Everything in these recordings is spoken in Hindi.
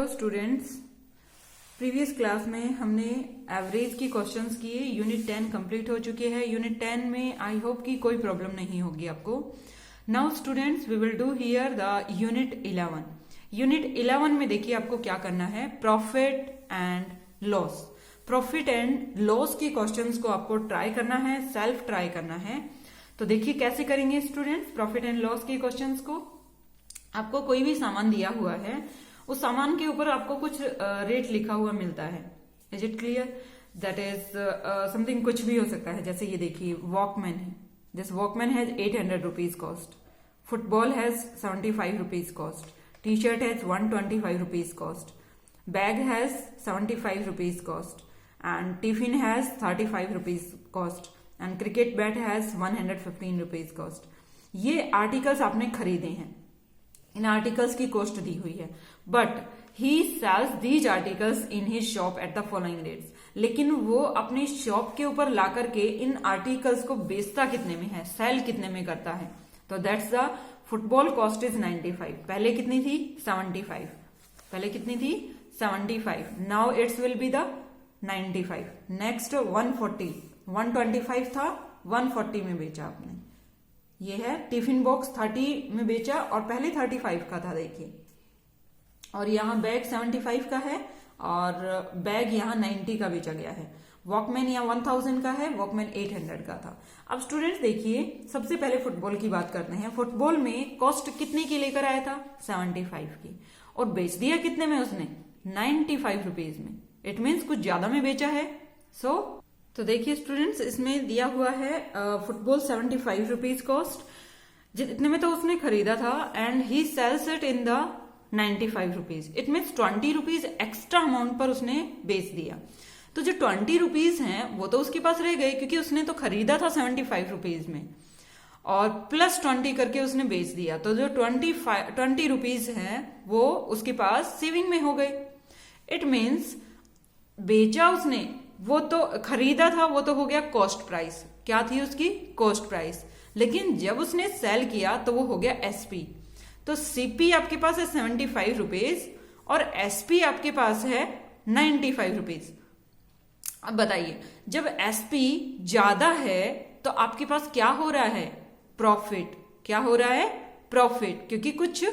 स्टूडेंट्स, प्रीवियस क्लास में हमने एवरेज की क्वेश्चंस किए। यूनिट 10 कंप्लीट हो चुके हैं। यूनिट 10 में आई होप कि कोई प्रॉब्लम नहीं होगी आपको। Now students, we will do here the unit 11। Unit 11 में देखिए आपको क्या करना है, profit and loss. Profit and loss के क्वेश्चंस को आपको ट्राई करना है, सेल्फ ट्राई करना है। तो देखिए कैसे करेंगे स्टूडेंट्स प्रॉफिट एंड लॉस के क्वेश्चंस को। आपको कोई भी सामान दिया हुआ है, उस सामान के ऊपर आपको कुछ रेट लिखा हुआ मिलता है। Is it clear? That is something कुछ भी हो सकता है। जैसे ये देखिए वॉकमैन है, this Walkman has 800 rupees cost, football has 75 rupees cost, T shirt has 125 rupees cost, bag has 75 rupees cost, and tiffin has 35 rupees cost, and cricket bat has 115 rupees cost. ये आर्टिकल्स आपने खरीदे हैं, इन आर्टिकल्स की कॉस्ट दी हुई है, but he sales these articles in his shop at the following rates. लेकिन वो अपनी शॉप के ऊपर ला करके इन आर्टिकल्स को बेचता कितने में है, सेल कितने में करता है। तो that's the football cost is 95। पहले कितनी थी? 75। पहले कितनी थी? 75। Now it's will be the 95। Next 140, 125 था, 140 में बेचा आपने। ये है टिफिन बॉक्स 30 में बेचा और पहले 35 का था देखिए। और यहाँ बैग 75 का है और बैग यहाँ 90 का बेचा गया है। वॉकमैन यहाँ 1000 का है, वॉकमैन 800 का था। अब स्टूडेंट्स देखिए, सबसे पहले फुटबॉल की बात करते हैं। फुटबॉल में कॉस्ट कितने की लेकर आया था? 75 की, और बेच दिया कितने में उसने? 95 रुपीज में। इट मीन्स कुछ ज्यादा में बेचा है। तो देखिए स्टूडेंट्स, इसमें दिया हुआ है फुटबॉल 75 रुपीज कॉस्ट, जितने में तो उसने खरीदा था, and he sells it in the 95 rupees. It means 20 rupees extra amount पर उसने बेच दिया। तो जो 20 रुपीज हैं वो तो उसके पास रह गए, क्योंकि उसने तो खरीदा था 75 रुपीज में, और प्लस 20 करके उसने बेच दिया। तो जो 20 रुपीज हैं वो उसके पास सेविंग में हो गए। इट मीन्स बेचा उसने, वो तो खरीदा था, वो तो हो गया कॉस्ट प्राइस। क्या थी उसकी? Cost price. लेकिन जब उसने सेल किया तो वो हो गया एसपी। तो सीपी आपके पास है 75 रुपीज और एसपी आपके पास है 95 रुपीज। अब बताइए, जब एसपी ज्यादा है तो आपके पास क्या हो रहा है? प्रॉफिट। क्या हो रहा है? प्रॉफिट, क्योंकि कुछ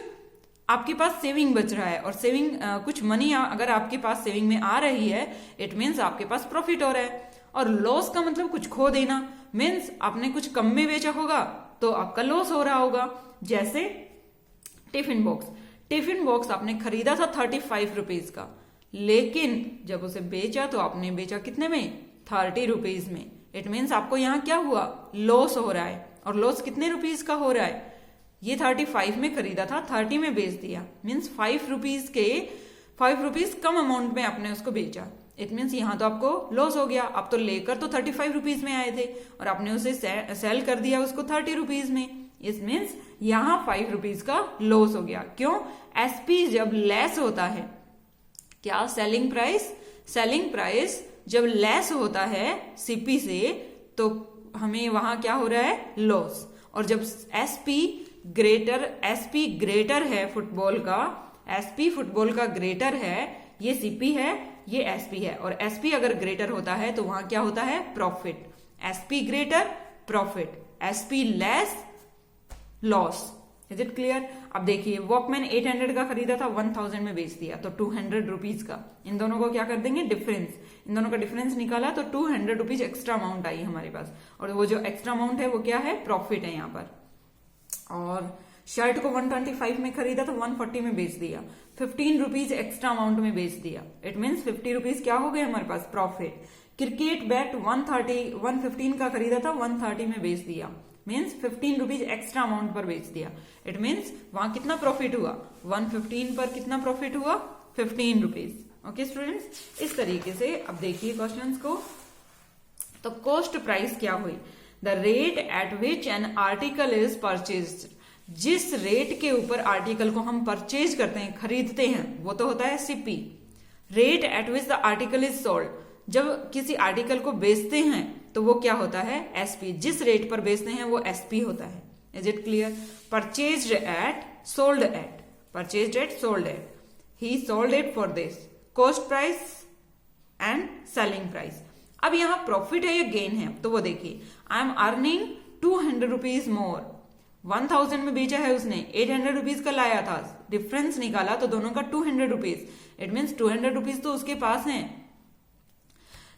आपके पास सेविंग बच रहा है, और सेविंग कुछ मनी अगर आपके पास सेविंग में आ रही है, इट मीन्स आपके पास प्रॉफिट हो रहा है। और लॉस का मतलब कुछ खो देना, मीन्स आपने कुछ कम में बेचा होगा तो आपका लॉस हो रहा होगा। जैसे टिफिन बॉक्स। टिफिन बॉक्स आपने खरीदा था 35 रुपीज का, लेकिन जब उसे बेचा तो आपने बेचा कितने में? 30 रुपीज में। इट मीन्स आपको यहाँ क्या हुआ? लॉस हो रहा है। और लॉस कितने रुपीज का हो रहा है? ये 35 में खरीदा था, 30 में बेच दिया। मीन्स 5 रुपीज कम अमाउंट में आपने उसको बेचा। इट मीन्स यहाँ तो आपको लॉस हो गया। आप तो लेकर तो 35 रुपीज में आए थे और आपने उसे सेल कर दिया उसको 30 रुपीज में। इट मीन्स यहाँ 5 रुपीज का लॉस हो गया। क्यों? एसपी जब लेस होता है, क्या? सेलिंग प्राइस जब लेस होता है सीपी से, तो हमें वहां क्या हो रहा है? लॉस। और जब एसपी ग्रेटर है फुटबॉल का, एसपी फुटबॉल का ग्रेटर है, ये सीपी है, ये एसपी है, और एसपी अगर ग्रेटर होता है तो वहां क्या होता है? Profit. SP greater profit, SP less loss. Is it clear? अब देखिए, वॉकमैन 800 का खरीदा था, 1000 में बेच दिया, तो 200 रुपीज का। इन दोनों को क्या कर देंगे? डिफरेंस। इन दोनों का डिफरेंस निकाला तो 200 रुपीज एक्स्ट्रा अमाउंट आई हमारे पास, और वो जो एक्स्ट्रा अमाउंट है वो क्या है? प्रॉफिट है यहाँ पर। और शर्ट को 125 में खरीदा तो 140 में बेच दिया, 15 रुपीज एक्स्ट्रा अमाउंट में बेच दिया। इट मीन्स 50 रुपीज क्या हो गए हमारे पास? प्रॉफिट। क्रिकेट बैट 115 का खरीदा था, 130 में बेच दिया, मीन्स 15 रुपीज एक्स्ट्रा अमाउंट पर बेच दिया। इट मीन्स वहां कितना प्रॉफिट हुआ? 115 पर कितना प्रॉफिट हुआ? 15 रुपीज। ओके स्टूडेंट्स, इस तरीके से अब देखिए क्वेश्चंस को। तो कॉस्ट प्राइस क्या हुई? The rate at which an article is purchase. जिस रेट के ऊपर आर्टिकल को हम परचेज करते हैं, खरीदते हैं, वो तो होता है CP. Rate at which the article is sold. जब किसी आर्टिकल को बेचते हैं तो वो क्या होता है? एसपी। जिस रेट पर बेचते हैं वो एसपी होता है। Is it clear? Purchased at, sold at, purchased at, sold at. He sold it for this, cost price and selling price. अब यहां प्रॉफिट है या गेन है, तो वो देखिए, I am earning 200 rupees more, 1000 में बेचा है उसने, 800 रुपीज का लाया था, डिफरेंस निकाला तो दोनों का 200 रुपीज, इट मीन्स 200 रुपीज तो उसके पास है।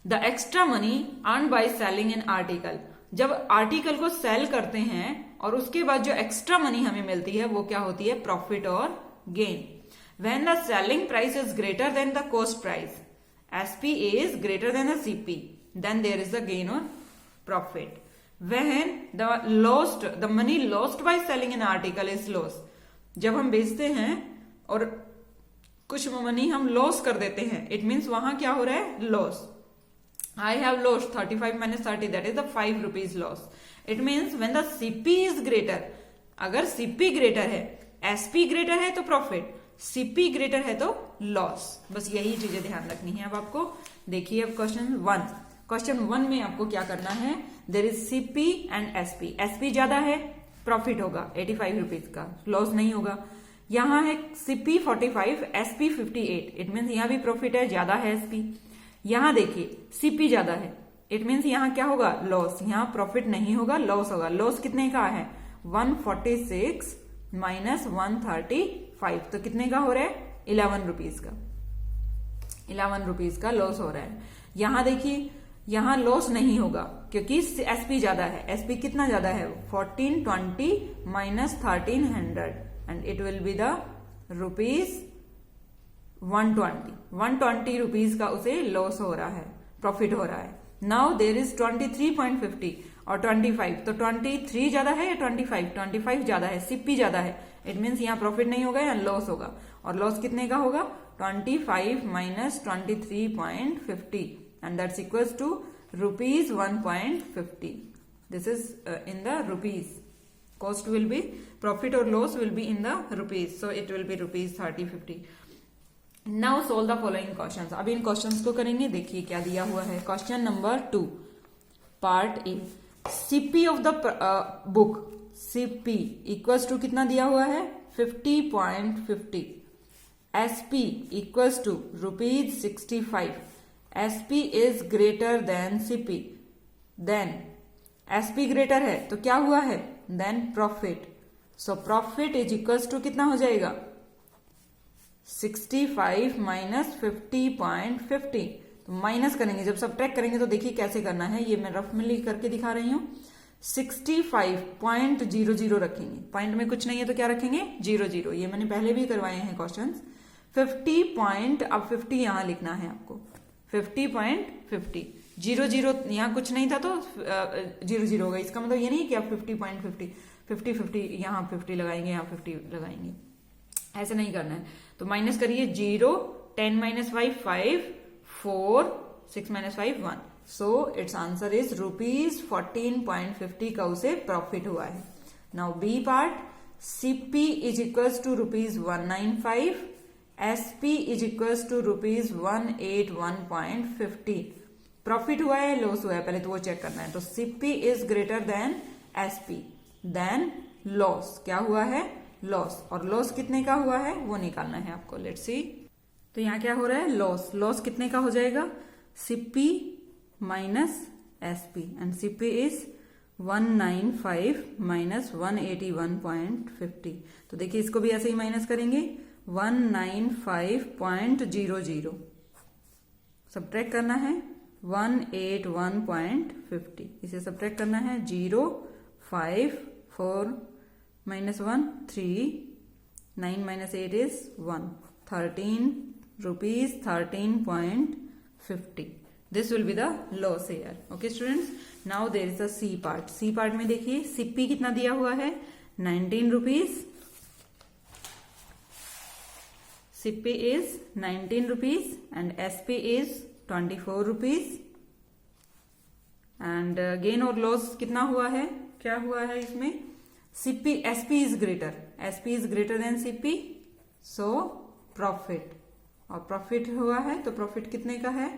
The extra money earn by selling an article, जब आर्टिकल को सेल करते हैं और उसके बाद जो एक्स्ट्रा मनी हमें मिलती है वो क्या होती है, प्रॉफिट और gain. When the selling price is greater than the cost price, SP is greater than the CP, then there is the gain और profit. When the money lost by selling an article is loss, जब हम बेचते हैं और कुछ मनी हम लॉस कर देते हैं, इट मीन्स वहां क्या हो रहा है, loss. I have lost 35 minus 30, that is the 5 rupees loss. It means when the CP is greater, अगर सीपी ग्रेटर है, एसपी ग्रेटर है तो प्रॉफिट, सीपी ग्रेटर है तो लॉस। बस यही चीजें ध्यान रखनी है अब आपको। देखिए अब क्वेश्चन 1 में आपको क्या करना है, there is CP and SP, SP ज्यादा है, प्रॉफिट होगा 85 रुपीज का, लॉस नहीं होगा। यहां है सीपी 45, एसपी 58, इट मीन्स यहां भी प्रॉफिट है, ज्यादा है एसपी। यहां देखिए सीपी ज्यादा है, इट मीन्स यहां क्या होगा, लॉस, यहां प्रॉफिट नहीं होगा, लॉस होगा। लॉस कितने का है, 146 माइनस 135, तो कितने का हो रहा है, 11 रुपीज का, 11 रुपीज का लॉस हो रहा है। यहां देखिए, यहां लॉस नहीं होगा क्योंकि एसपी ज्यादा है, एसपी कितना ज्यादा है, 1420 minus 1300 and it will be the rupees 120 rupees का उसे लॉस हो रहा है, प्रॉफिट हो रहा है। नाउ देर इज 23.50 और 25, तो 23 ज्यादा है या 25 ज्यादा है, सीपी ज्यादा है, इट मीन्स यहाँ प्रॉफिट नहीं होगा या लॉस होगा। और लॉस कितने का होगा, 25 minus 23.50 and that's equals to rupees 1.50. This is in the rupees. Cost will be, profit or loss will be in the rupees, so it will be rupees 30-50. Now solve the following questions. अब इन क्वेश्चंस को करेंगे। देखिए क्या दिया हुआ है, question number 2 part A, CP of the book, CP equals to कितना दिया हुआ है, 50.50, SP equals to rupees 65, SP is greater than CP, then SP greater है तो क्या हुआ है, then profit, so profit is equals to कितना हो जाएगा, 65 माइनस 50.50, तो माइनस करेंगे, जब सब्ट्रैक्ट करेंगे तो देखिए कैसे करना है, ये मैं रफ में लिख करके दिखा रही हूं। 65.00 रखेंगे, पॉइंट में कुछ नहीं है तो क्या रखेंगे, 00, ये मैंने पहले भी करवाए हैं क्वेश्चन। 50 पॉइंट, अब 50 यहां लिखना है आपको, 50.50, 00 यहाँ कुछ नहीं था तो 00 होगा, इसका मतलब ये नहीं कि आप 50.50, 50 यहाँ 50 लगाएंगे, यहाँ 50 लगाएंगे, ऐसे नहीं करना है। तो माइनस करिए, 0, 10 minus 5, 5, 4, 6 minus 5, 1, so it's answer is rupees 14.50 का उसे प्रॉफिट हुआ है। Now B part, CP is equals to rupees 195, SP is equals to rupees 181.50, profit हुआ है, लॉस हुआ है, पहले तो वो चेक करना है। तो CP is greater than SP, then loss, क्या हुआ है, लॉस, और लॉस कितने का हुआ है वो निकालना है आपको। लेट्स सी, तो यहाँ क्या हो रहा है, लॉस, लॉस कितने का हो जाएगा, CP minus SP, and CP is 195 minus 181.50, तो देखिए इसको भी ऐसे ही माइनस करेंगे, 195.00, सब्ट्रैक्ट करना है 181.50, इसे सब्ट्रैक्ट करना है 0, 5, 4 minus 1, 3, 9 minus 8 is 1, 13 rupees 13.50. This will be the loss here. Okay students, now there is a C part. C part में देखिए CP कितना दिया हुआ है, 19 rupees. CP is 19 rupees and SP is 24 rupees. And gain और loss कितना हुआ है, क्या हुआ है इसमें, CP, SP is greater, SP is greater than CP, so profit, और प्रॉफिट हुआ है तो प्रॉफिट कितने का है,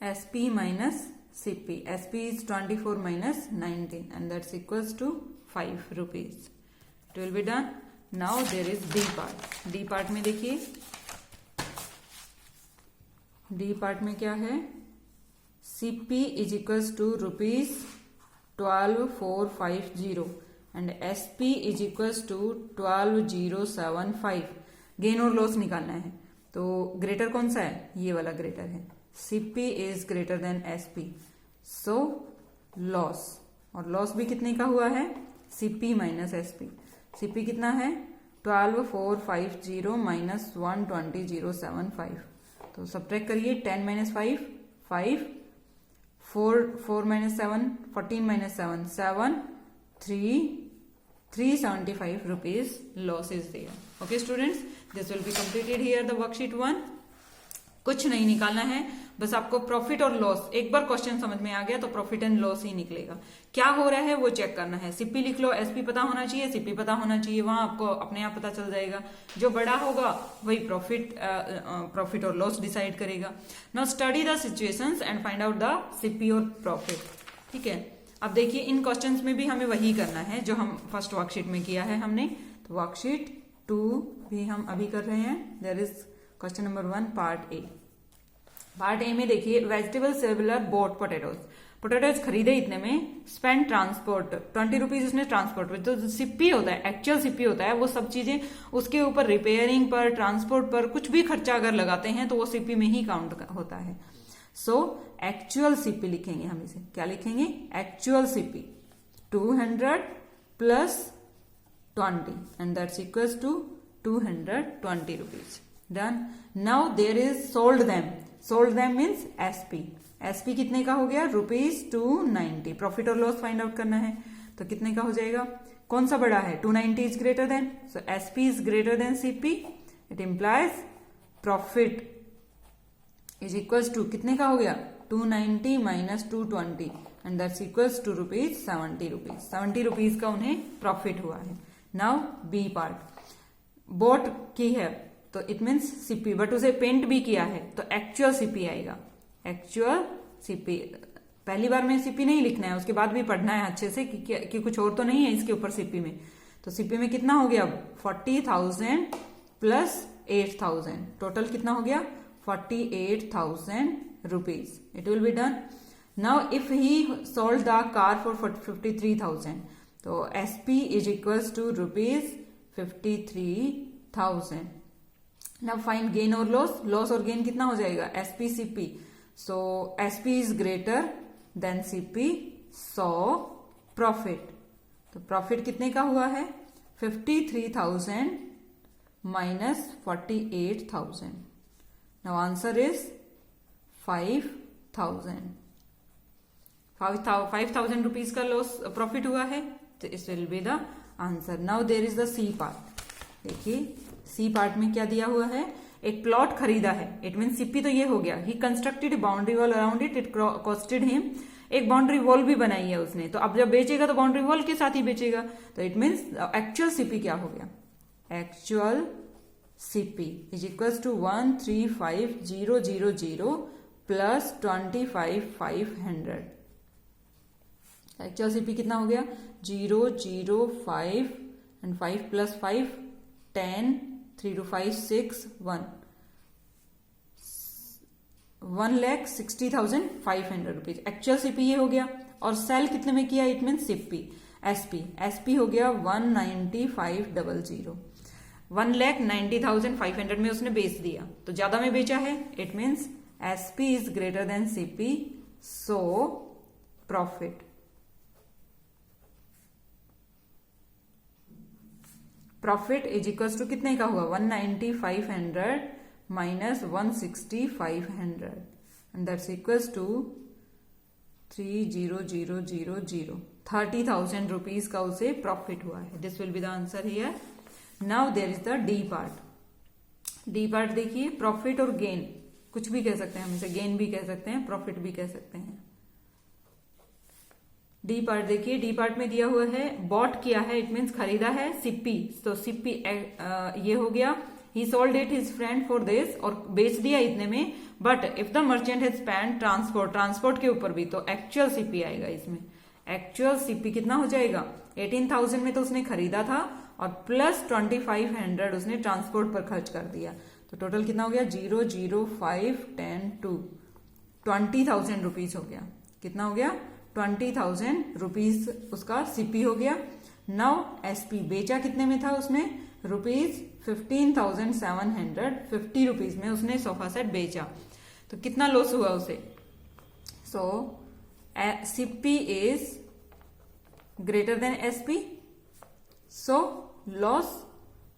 SP minus CP, SP is 24 minus 19 and that's equals to 5 rupees. It will be done. Now there is D part. D part में देखिए, डी पार्ट में क्या है, CP is equals to ₹12,450 and SP is equals to 12,075। Gain और लॉस निकालना है, तो ग्रेटर कौन सा है, ये वाला ग्रेटर है, CP is greater then SP, so loss, और लॉस भी कितने का हुआ है, CP माइनस SP। CP कितना है, 12,450 माइनस 120,075, तो सब्ट्रैक्ट करिए, 10 minus 5 5, 4 minus 7 14 minus 7 7, 375 rupees loss is there. Okay students, this will be completed here the worksheet 1. कुछ नहीं निकालना है, बस आपको प्रॉफिट और लॉस, एक बार क्वेश्चन समझ में आ गया तो प्रॉफिट एंड लॉस ही निकलेगा, क्या हो रहा है वो चेक करना है। CP लिख लो, SP पता होना चाहिए, CP पता होना चाहिए, वहां आपको अपने आप पता चल जाएगा, जो बड़ा होगा वही प्रॉफिट और लॉस डिसाइड करेगा। Now study the situations and find out the CP और प्रॉफिट। ठीक है, अब देखिए इन क्वेश्चंस में भी हमें वही करना है जो हम फर्स्ट वर्कशीट में किया है हमने, तो वर्कशीट 2 भी हम अभी कर रहे हैं। There is question number 1 part A. Part A में देखिए, वेजिटेबल सेलर बोट पोटैटोज खरीदे इतने में, स्पेंड ट्रांसपोर्ट 20 रुपीज उसने ट्रांसपोर्ट पे, तो CP होता है, एक्चुअल CP होता है, वो सब चीजें उसके ऊपर रिपेयरिंग पर, ट्रांसपोर्ट पर कुछ भी खर्चा अगर लगाते हैं तो वो CP में ही काउंट होता है। सो एक्चुअल CP लिखेंगे हम इसे, क्या लिखेंगे, actual CP 200 plus 20 and that's equals to 220 rupees. Done. Now there is sold them means SP कितने का हो गया, ₹290। प्रॉफिट और लॉस फाइंड आउट करना है, तो कितने का हो जाएगा, कौन सा बड़ा है, 290 is greater than, so SP is greater than CP, it implies profit is equals to कितने का हो गया, 290 minus 220 and that's equals to ₹70 rupees का उन्हें प्रॉफिट हुआ है। नाउ बी पार्ट, बोट की है तो इट मीन्स CP, बट उसे पेंट भी किया है तो एक्चुअल CP आएगा, एक्चुअल CP। पहली बार में CP नहीं लिखना है, उसके बाद भी पढ़ना है अच्छे से कि कुछ और तो नहीं है इसके ऊपर CP में। तो CP में कितना हो गया, 40,000 प्लस 8,000, टोटल कितना हो गया, 48,000 rupees. It will be done. Now if he sold the car for 53,000, तो SP is equals to ₹53,000. Now find gain or loss. Loss और gain कितना हो जाएगा, SP CP. So SP is greater than CP, so profit. तो profit कितने का हुआ है, 53,000 minus 48,000. Now answer is 5,000. 5,000 rupees का लॉस प्रॉफिट हुआ है, तो this will be the answer. Now there is the C part. देखिए C पार्ट में क्या दिया हुआ है, एक प्लॉट खरीदा है, इट मीन CP तो ये हो गया, ही constructed boundary wall around it costed him, एक बाउंड्री वॉल भी बनाई है उसने, तो अब जब बेचेगा तो बाउंड्री वॉल के साथ ही बेचेगा, तो इट मीन्स एक्चुअल CP क्या हो गया, actual CP is equals to 135,000 plus 25,500। Actual CP कितना हो गया, 005 and 5 plus 5 10, 3 to 5 6 1, 1,60,500 rupees actual CP ये हो गया। और सेल कितने में किया, इट मीन SP हो गया 195,000, 1,90,500 में उसने बेच दिया, तो ज्यादा में बेचा है, it means SP is greater than CP, so profit. Profit is equals to कितने का हुआ, 190,500 minus 160,500 and that's equals to 30,000, 30,000 rupees का उसे प्रॉफिट हुआ है। This will be the answer here. Now there is the D part. D part देखिए, प्रॉफिट और गेन कुछ भी कह सकते हैं, हम इसे गेन भी कह सकते हैं, प्रॉफिट भी कह सकते हैं। डी पार्ट देखिए, डी पार्ट में दिया हुआ है बॉट किया है, इट मीन्स खरीदा है CP, तो CP ये हो गया, ही sold it his friend for this, और बेच दिया इतने में, but if the merchant has spend transport के ऊपर भी, तो एक्चुअल CP आएगा इसमें। एक्चुअल CP कितना हो जाएगा, 18,000 में तो उसने खरीदा था और प्लस 2500 उसने ट्रांसपोर्ट पर खर्च कर दिया, तो टोटल कितना हो गया 0, 0, 5, 10, 2, 20,000 रुपीज हो गया। कितना हो गया 20,000 रुपीज उसका सीपी हो गया। नाउ एसपी बेचा कितने में था उसने, रुपीज 15,750 रुपीज में उसने सोफा सेट बेचा, तो कितना लॉस हुआ उसे। So CP is greater than SP, so loss,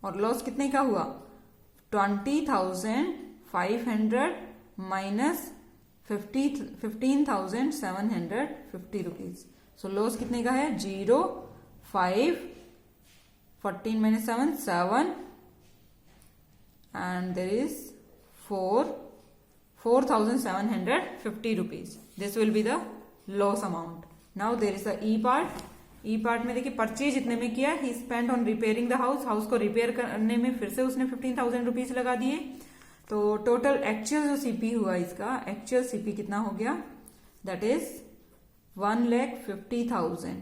और लॉस कितने का हुआ 20,500 माइनस 15,750 रुपीज। सो लॉस कितने का है 0, 5, 14 minus 7, 7, and there is 4,750 rupees. This will be the loss amount. Now there is the E part. E part में देखिए परचेज इतने में किया, he spent on repairing the house. House को रिपेयर करने में फिर से उसने 15,000 रुपीज लगा दिए, तो टोटल एक्चुअल जो सीपी हुआ इसका, एक्चुअल सीपी कितना हो गया, that is 1,50,000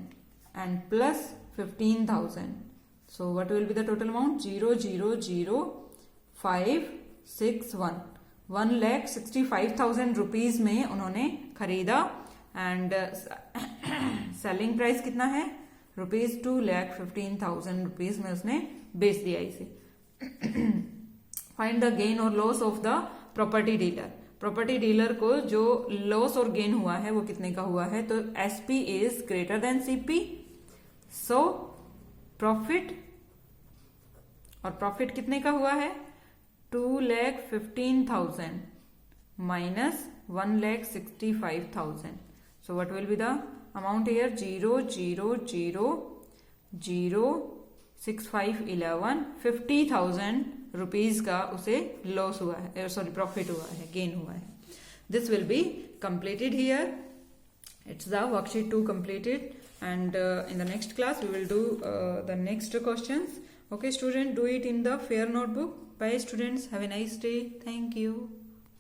and plus 15,000. So what will be the total amount 0,00561, 1,65,000 rupees में उन्होंने खरीदा एंड सेलिंग प्राइस कितना है रुपीज 2,15,000 रुपीज में उसने बेच दिया इसे। फाइंड द गेन और loss of the property dealer. Property dealer को जो लॉस और गेन हुआ है वो कितने का हुआ है, तो SP is greater than CP, so profit, और प्रॉफिट कितने का हुआ है 2,15,000 minus 1,65,000. So what will be the amount here 0,000,06511, 50,000 rupees का उसे लॉस हुआ है, सॉरी प्रॉफिट हुआ है, गेन हुआ है। This will be completed here, it's the worksheet 2 completed, and in the next class we will do the next questions. Okay student, do it in the fair notebook. Bye students, have a nice day, thank you.